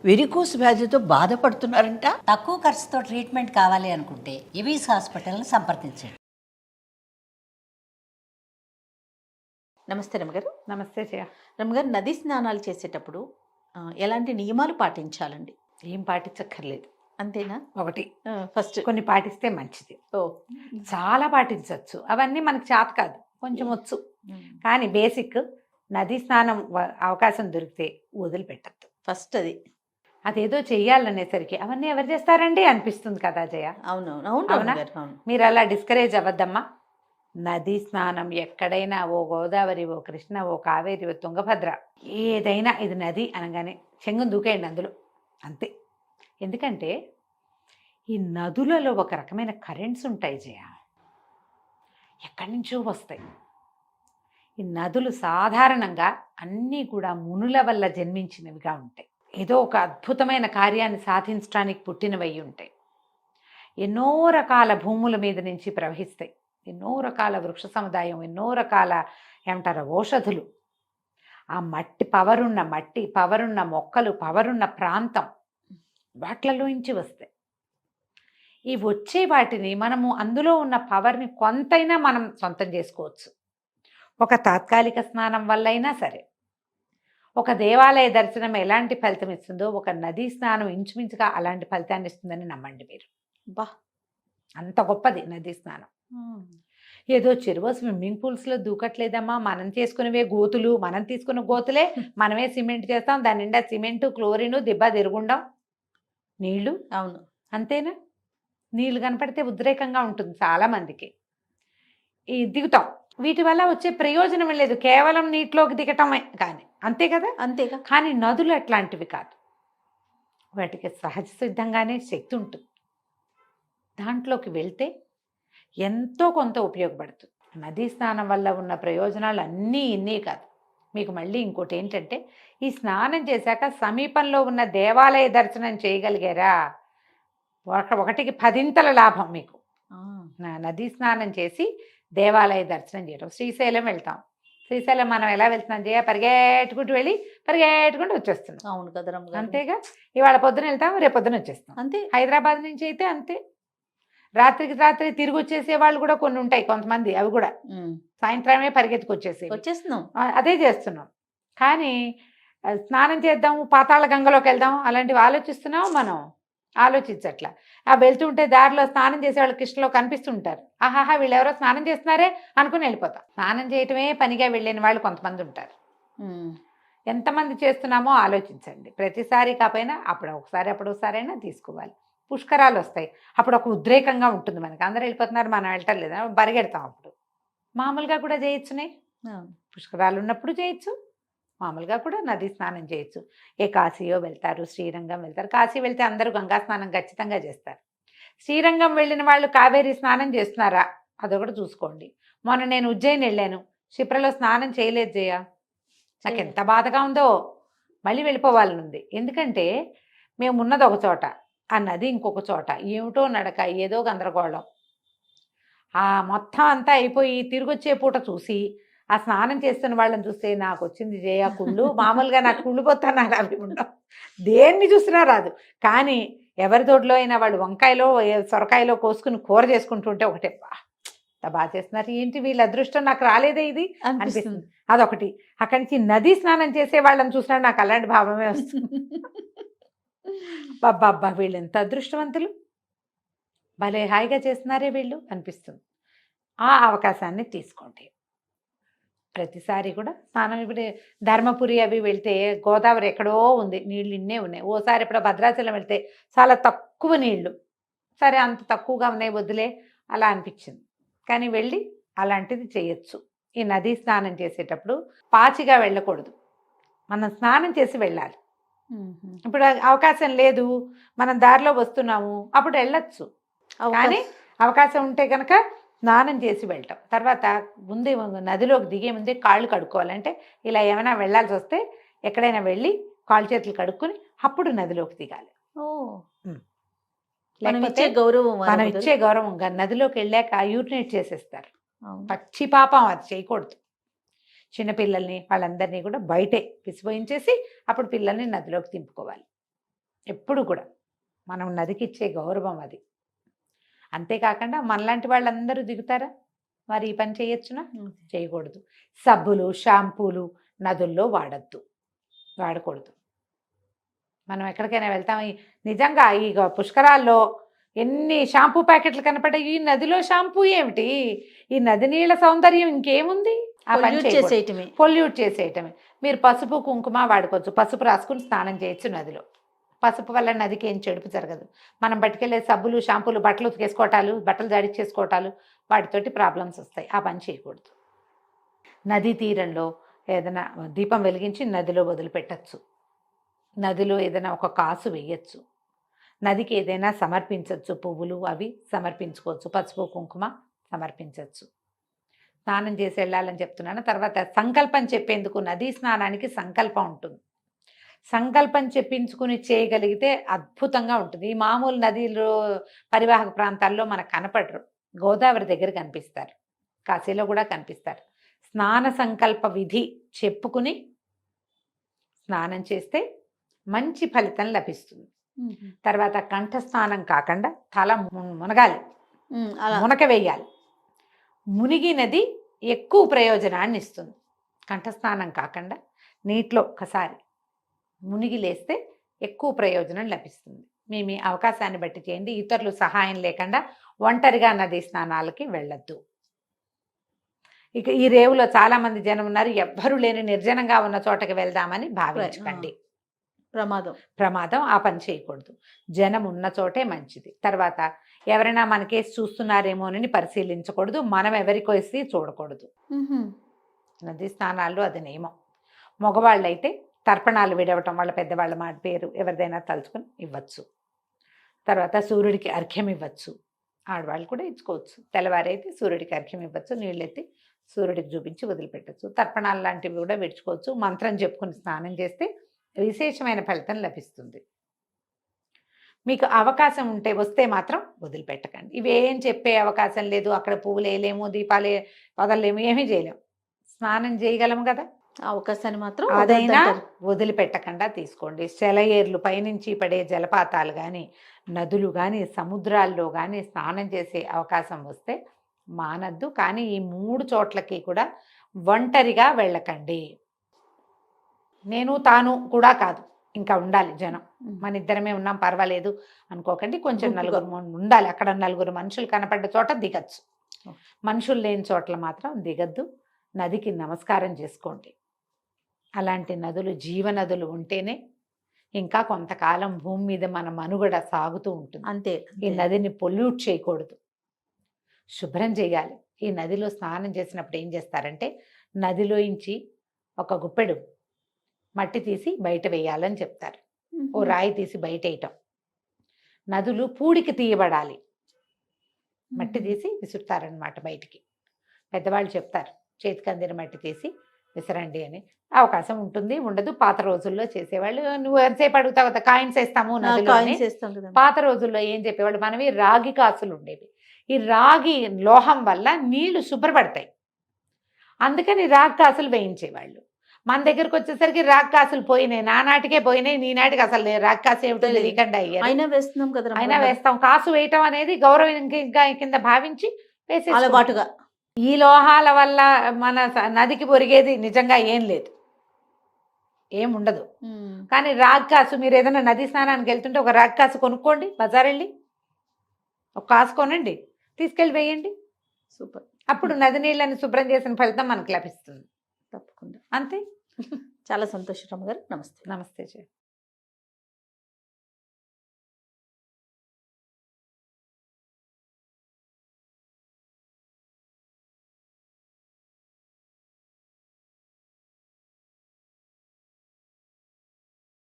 Varicose వ్యాధితో బాధపడుతున్నారంట. తక్కువ ఖర్చుతో ట్రీట్మెంట్ కావాలి అనుకుంటే ఎవిస్ హాస్పిటల్ని సంప్రదించండి. నమస్తే రమ్మగారు. నమస్తే జయ. రమ్మగారు, నదీ స్నానాలు చేసేటప్పుడు ఎలాంటి నియమాలు పాటించాలండి? ఏం పాటించక్కర్లేదు. అంతేనా? ఒకటి ఫస్ట్ కొన్ని పాటిస్తే మంచిది. చాలా పాటించవచ్చు. అవన్నీ మనకు చేత కాదు, కొంచెం వచ్చు. కానీ బేసిక్ నదీ స్నానం అవకాశం దొరికితే వదిలిపెట్టద్దు. ఫస్ట్ అది అదేదో చెయ్యాలనేసరికి అవన్నీ ఎవరు చేస్తారండి అనిపిస్తుంది కదా జయ. అవునవును. అవును అవునా? రమ్మగారు, అవును. మీరు అలా డిస్కరేజ్ అవ్వద్దమ్మా. నదీ స్నానం ఎక్కడైనా, ఓ గోదావరి, ఓ కృష్ణ, ఓ కావేరి, ఓ తుంగభద్ర, ఏదైనా ఇది నది అనగానే చెంగును దూకేయండి అందులో, అంతే. ఎందుకంటే ఈ నదులలో ఒక రకమైన కరెంట్స్ ఉంటాయి జయ, ఎక్కడి నుంచో వస్తాయి. ఈ నదులు సాధారణంగా అన్నీ కూడా మునుల వల్ల జన్మించినవిగా ఉంటాయి. ఏదో ఒక అద్భుతమైన కార్యాన్ని సాధించడానికి పుట్టినవి ఉంటాయి. ఎన్నో రకాల భూముల మీద నుంచి ప్రవహిస్తాయి. ఎన్నో రకాల వృక్ష సముదాయం, ఎన్నో రకాల ఏమంటారు ఔషధులు, ఆ మట్టి పవరున్న మొక్కలు, పవరున్న ప్రాంతం, వాట్లలోంచి వస్తాయి. ఈ వచ్చే వాటిని మనము అందులో ఉన్న పవర్ని కొంతైనా మనం సొంతం చేసుకోవచ్చు. ఒక తాత్కాలిక స్నానం వల్లైనా సరే. ఒక దేవాలయ దర్శనం ఎలాంటి ఫలితం ఇస్తుందో ఒక నదీ స్నానం ఇంచుమించుగా అలాంటి ఫలితాన్ని ఇస్తుందని నమ్మండి మీరు. బా, అంత గొప్పది నదీ స్నానం. ఏదో చెరువు స్విమ్మింగ్ పూల్స్లో దూకట్లేదమ్మా, మనం చేసుకునేవే గోతులు, మనం తీసుకున్న గోతులే మనమే సిమెంట్ చేస్తాం, దాని నిండా సిమెంటు, క్లోరిను, దిబ్బ తిరుగుండం, నీళ్లు. అవును, అంతేనా? నీళ్లు కనపడితే ఉద్రేకంగా ఉంటుంది చాలామందికి. ఈ దిగుతాం, వీటి వల్ల వచ్చే ప్రయోజనం లేదు, కేవలం నీటిలోకి దిగటమే కానీ, అంతే కదా. అంతేగా. కానీ నదులు అట్లాంటివి కాదు, వాటికి సహజ సిద్ధంగానే శక్తి ఉంటుంది. దాంట్లోకి వెళ్తే ఎంతో కొంత ఉపయోగపడుతుంది. నదీ స్నానం వల్ల ఉన్న ప్రయోజనాలు అన్నీ ఇన్నీ కాదు. మీకు మళ్ళీ ఇంకోటి ఏంటంటే, ఈ స్నానం చేశాక సమీపంలో ఉన్న దేవాలయ దర్శనం చేయగలిగారా, ఒకటికి 10 లాభం మీకు. నదీ స్నానం చేసి దేవాలయ దర్శనం చేయడం. శ్రీశైలం వెళ్తాం, శ్రీశైలం మనం ఎలా వెళ్తున్నాం జయ, పరిగెట్టుకుంటూ వెళ్ళి పరిగెట్టుకుంటూ వచ్చేస్తున్నాం. అవును కదా రమ్మగారు. అంతేగా. ఇవాళ పొద్దున వెళ్తాం, రేపు పొద్దున వచ్చేస్తాం. అంతే. హైదరాబాద్ నుంచి అయితే అంతే. రాత్రికి రాత్రి తిరిగి వచ్చేసే వాళ్ళు కూడా కొన్ని ఉంటాయి కొంతమంది, అవి కూడా సాయంత్రమే పరిగెత్తుకొచ్చేసి వచ్చేస్తున్నాం. అదే చేస్తున్నాం. కానీ స్నానం చేద్దాం, పాతాళ గంగలోకి వెళ్దాం, అలాంటివి ఆలోచిస్తున్నాం మనం. ఆలోచించట్లా. ఆ వెళ్తుంటే దారిలో స్నానం చేసే వాళ్ళు కృష్ణలో కనిపిస్తుంటారు. ఆహాహా, వీళ్ళు ఎవరో స్నానం చేస్తున్నారే అనుకుని వెళ్ళిపోతాం. స్నానం చేయటమే పనిగా వెళ్ళిన వాళ్ళు కొంతమంది ఉంటారు. ఎంతమంది చేస్తున్నామో ఆలోచించండి. ప్రతిసారి కాకపోయినా అప్పుడొకసారైనా తీసుకోవాలి. పుష్కరాలు వస్తాయి, అప్పుడు ఒక ఉద్రేకంగా ఉంటుంది మనకి. అందరూ వెళ్ళిపోతున్నారు, మనం వెళ్ళటం లేదా, పరిగెడతాం. అప్పుడు మామూలుగా కూడా చేయొచ్చునే. పుష్కరాలు ఉన్నప్పుడు చేయొచ్చు, మామూలుగా కూడా నదీ స్నానం చేయొచ్చు. ఏ కాశీయో వెళ్తారు, శ్రీరంగం వెళ్తారు. కాశీ వెళ్తే అందరూ గంగా స్నానం ఖచ్చితంగా చేస్తారు. శ్రీరంగం వెళ్ళిన వాళ్ళు కావేరీ స్నానం చేస్తున్నారా, అదొకటి చూసుకోండి. మొన్న నేను ఉజ్జయిని వెళ్ళాను, క్షిప్రలో స్నానం చేయలేదు జయ. నాకు ఎంత బాధగా ఉందో, మళ్ళీ వెళ్ళిపోవాలనుంది. ఎందుకంటే మేము ఉన్నది ఒక చోట, ఆ నది ఇంకొక చోట, ఏమిటో నడక, ఏదో గందరగోళం. ఆ మొత్తం అంతా అయిపోయి తిరిగి వచ్చే పూట చూసి ఆ స్నానం చేస్తున్న వాళ్ళని చూస్తే నాకు వచ్చింది జయ కుళ్ళు. మామూలుగా నాకు కుళ్ళిపోతాను, అవి ఉండవు, దేన్ని చూసినా రాదు. కానీ ఎవరి తోటలో అయినా వాళ్ళు వంకాయలో సొరకాయలో కోసుకుని కూర చేసుకుంటుంటే ఒకటే, బాగా చేస్తున్నారు, ఏంటి వీళ్ళ అదృష్టం, నాకు రాలేదే ఇది అనిపిస్తుంది. అదొకటి. అక్కడి నుంచి నదీ స్నానం చేసే వాళ్ళని చూసినా నాకు అలాంటి భావమే వస్తుంది. బాబ్బా, వీళ్ళు ఎంత అదృష్టవంతులు, భలే హాయిగా చేస్తున్నారే వీళ్ళు అనిపిస్తుంది. ఆ అవకాశాన్ని తీసుకోండి. ప్రతిసారి కూడా స్నానం, ఇప్పుడు ధర్మపురి అవి వెళ్తే గోదావరి ఎక్కడో ఉంది, నీళ్ళు ఇన్నే ఉన్నాయి. ఓసారి ఇప్పుడు భద్రాచలం వెళ్తే చాలా తక్కువ నీళ్లు, సరే అంత తక్కువగా ఉన్నాయి వద్దులే అలా అనిపించింది. కానీ వెళ్ళి అలాంటిది చేయొచ్చు. ఈ నదీ స్నానం చేసేటప్పుడు పాచిగా వెళ్ళకూడదు, మనం స్నానం చేసి వెళ్ళాలి. ఇప్పుడు అవకాశం లేదు, మనం దారిలో వస్తున్నాము, అప్పుడు వెళ్ళొచ్చు. కానీ అవకాశం ఉంటే కనుక స్నానం చేసి వెళ్ళటం. తర్వాత ముందే నదిలోకి దిగే ముందే కాళ్ళు కడుక్కోవాలంటే, ఇలా ఏమైనా వెళ్ళాల్సి వస్తే ఎక్కడైనా వెళ్ళి కాళ్ళు చేతులు కడుక్కొని అప్పుడు నదిలోకి దిగాలి. మనం ఇచ్చే గౌరవంగా నదిలోకి వెళ్ళాక యూరినేట్ చేసేస్తారు. పచ్చి పాపం, అది చేయకూడదు. చిన్నపిల్లల్ని వాళ్ళందరినీ కూడా బయటే పిసిపోయించేసి అప్పుడు పిల్లల్ని నదిలోకి దింపుకోవాలి. ఎప్పుడు కూడా మనం నదికి ఇచ్చే గౌరవం అది. అంతేకాకుండా మనలాంటి వాళ్ళందరూ దిగుతారా? మరి ఈ పని చేయొచ్చునా? చేయకూడదు. సబ్బులు షాంపూలు నదుల్లో వాడకూడదు. మనం ఎక్కడికైనా వెళ్తాం, నిజంగా ఈ పుష్కరాల్లో ఎన్ని షాంపూ ప్యాకెట్లు కనపడ్డాయి. ఈ నదిలో షాంపూ ఏమిటి? ఈ నది నీళ్ళ సౌందర్యం ఇంకేముంది? ఆ పని చేసేయటమే, పొల్యూట్ చేసేయటమే. మీరు పసుపు కుంకుమ వాడుకోవచ్చు, పసుపు రాసుకుని స్నానం చేయొచ్చు నదిలో. పసుపు వల్ల నదికి ఏం చెడుపు జరగదు. మనం పట్టుకెళ్ళే సబ్బులు షాంపూలు బట్టలు ఉతికేసుకోవటాలు, బట్టలు జాడిచ్చేసుకోవటాలు, వాటితోటి ప్రాబ్లమ్స్ వస్తాయి. ఆ పని చేయకూడదు. నదీ తీరంలో ఏదైనా దీపం వెలిగించి నదిలో వదిలిపెట్టచ్చు. నదిలో ఏదైనా ఒక కాసు వేయచ్చు. నదికి ఏదైనా సమర్పించవచ్చు, పువ్వులు అవి సమర్పించుకోవచ్చు, పసుపు కుంకుమ సమర్పించవచ్చు. స్నానం చేసి వెళ్ళాలని చెప్తున్నాను. తర్వాత సంకల్పం చెప్పేందుకు నదీ స్నానానికి సంకల్పం ఉంటుంది. సంకల్పం చెప్పించుకుని చేయగలిగితే అద్భుతంగా ఉంటుంది. ఈ మామూలు నదిలో పరివాహక ప్రాంతాల్లో మనకు కనపడరు. గోదావరి దగ్గర కనిపిస్తారు, కాశీలో కూడా కనిపిస్తారు. స్నాన సంకల్ప విధి చెప్పుకుని స్నానం చేస్తే మంచి ఫలితం లభిస్తుంది. తర్వాత కంఠస్నానం కాకుండా తల మునగాలి, మునక వేయాలి. మునిగినది ఎక్కువ ప్రయోజనాన్ని ఇస్తుంది. కంఠస్నానం కాకుండా నీటిలో ఒకసారి మునిగి లేస్తే ఎక్కువ ప్రయోజనం లభిస్తుంది. మీ అవకాశాన్ని బట్టి చేయండి. ఇతరులు సహాయం లేకుండా ఒంటరిగా నదీ స్నానాలకి వెళ్ళొద్దు. ఇక ఈ రేవులో చాలామంది జనం ఉన్నారు, ఎవ్వరూ లేని నిర్జనంగా ఉన్న చోటకి వెళ్దామని భావించకండి. ప్రమాదం. ఆ పని చేయకూడదు. జనం ఉన్న చోటే మంచిది. తర్వాత ఎవరైనా మనకేసి చూస్తున్నారేమోనని పరిశీలించకూడదు. మనం ఎవరికోసి చూడకూడదు. నదీ స్నానాల్లో అది నియమం. మగవాళ్ళైతే తర్పణాలు విడవటం, వాళ్ళ పెద్దవాళ్ళ మాట పేరు ఎవరిదైనా తలుచుకొని ఇవ్వచ్చు. తర్వాత సూర్యుడికి అర్ఘ్యం ఇవ్వచ్చు. ఆడవాళ్ళు కూడా ఇచ్చుకోవచ్చు. తెల్లవారైతే సూర్యుడికి అర్ఘ్యం ఇవ్వచ్చు, నీళ్ళెత్తి సూర్యుడికి చూపించి వదిలిపెట్టచ్చు. తర్పణాలు లాంటివి కూడా విడుచుకోవచ్చు. మంత్రం చెప్పుకుని స్నానం చేస్తే విశేషమైన ఫలితం లభిస్తుంది. మీకు అవకాశం వస్తే మాత్రం వదిలిపెట్టకండి. ఇవేం చెప్పే అవకాశం లేదు, అక్కడ పువ్వులు వేయలేము, దీపాలు వదలలేము, ఏమీ చేయలేము. స్నానం చేయగలము కదా, అవకాశాన్ని మాత్రం అదైనా వదిలిపెట్టకుండా తీసుకోండి. సెలయేర్లు పైనుంచి పడే జలపాతాలు కానీ, నదులు కానీ, సముద్రాల్లో కానీ స్నానం చేసే అవకాశం వస్తే మానద్దు. కానీ ఈ 3 చోట్లకి కూడా ఒంటరిగా వెళ్ళకండి. నేను తాను కూడా కాదు, ఇంకా ఉండాలి జనం. మన ఇద్దరమే ఉన్నాం పర్వాలేదు అనుకోకండి. కొంచెం నలుగురు ఉండాలి. అక్కడ నలుగురు మనుషులు కనపడ్డ చోట దిగచ్చు, మనుషులు లేని చోట్ల మాత్రం దిగద్దు. నదికి నమస్కారం చేసుకోండి. అలాంటి నదులు జీవనదులు ఉంటేనే ఇంకా కొంతకాలం భూమి మీద మన మనుగడ సాగుతూ ఉంటుంది. అంతే. ఈ నదిని పొల్యూట్ చేయకూడదు, శుభ్రం చేయాలి. ఈ నదిలో స్నానం చేసినప్పుడు ఏం చేస్తారంటే నదిలోంచి ఒక గుప్పెడు మట్టి తీసి బయట వేయాలని చెప్తారు. ఓ రాయి తీసి బయట వేయటం. నదులు పూడికి తీయబడాలి, మట్టి తీసి విసురుతారనమాట బయటికి. పెద్దవాళ్ళు చెప్తారు, చేతికి అందిన మట్టి తీసి విసరండి అని. అవకాశం ఉంటుంది, ఉండదు. పాత రోజుల్లో చేసేవాళ్ళు. నువ్వు ఎంతసేపు అడుగుతావు కదా, కాయిన్స్ వేస్తాము నదిలో. పాత రోజుల్లో ఏం చెప్పేవాళ్ళు, మనవి రాగి కాసులు ఉండేవి. ఈ రాగి లోహం వల్ల నీళ్లు శుభ్రపడతాయి, అందుకని రాగి కాసులు వేయించేవాళ్ళు. మన దగ్గరకు వచ్చేసరికి రాగి కాసులు పోయినాయి, నానాటికే పోయినాయి, నీనాటికి అసలు రాగి కాసు ఏమిటో తెలియకుండా అయ్యారు. అయినా వేస్తాం. కాసు వేయటం అనేది గౌరవం కింద భావించి వేసేవాటుగా. ఈ లోహాల వల్ల మన నదికి ఒరిగేది నిజంగా ఏం లేదు, ఏముండదు. కానీ రాగి కాసు, మీరు ఏదైనా నదీ స్నానానికి వెళ్తుంటే ఒక రాగి కాసు కొనుక్కోండి, బజార్ వెళ్ళి ఒక కాసు కొనండి, తీసుకెళ్ళి వేయండి. సూపర్. అప్పుడు నది నీళ్ళని శుభ్రం చేసిన ఫలితం మనకు లభిస్తుంది. తప్పకుండా. అంతే. చాలా సంతోషం రమ్మ గారు. నమస్తే. నమస్తే.